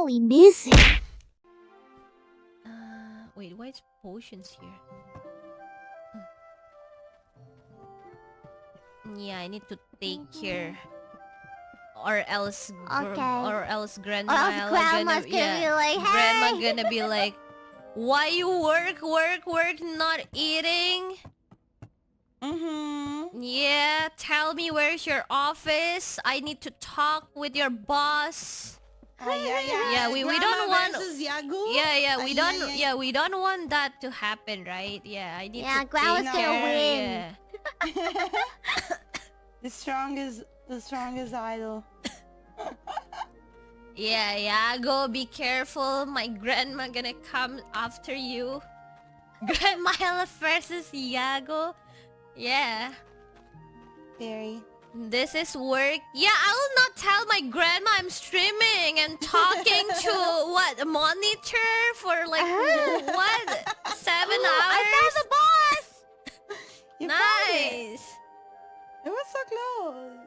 we miss him. Wait, why is potions here? Yeah, I need to take care. Or else, grandma's gonna be like, hey! Grandma gonna be like, why you work, not eating? Yeah, tell me where's your office. I need to talk with your boss. Yeah, we don't want. Yeah, we don't want that to happen, right? Yeah, I need to Grandma's take gonna care. win. Yeah. the strongest idol. Yeah, go be careful. My grandma gonna come after you. Grandma versus Iago. Yeah. Very. This is work. Yeah, I will not tell my grandma I'm streaming and talking to a monitor for like what 7 hours. I found the boss. You nice. It was so close.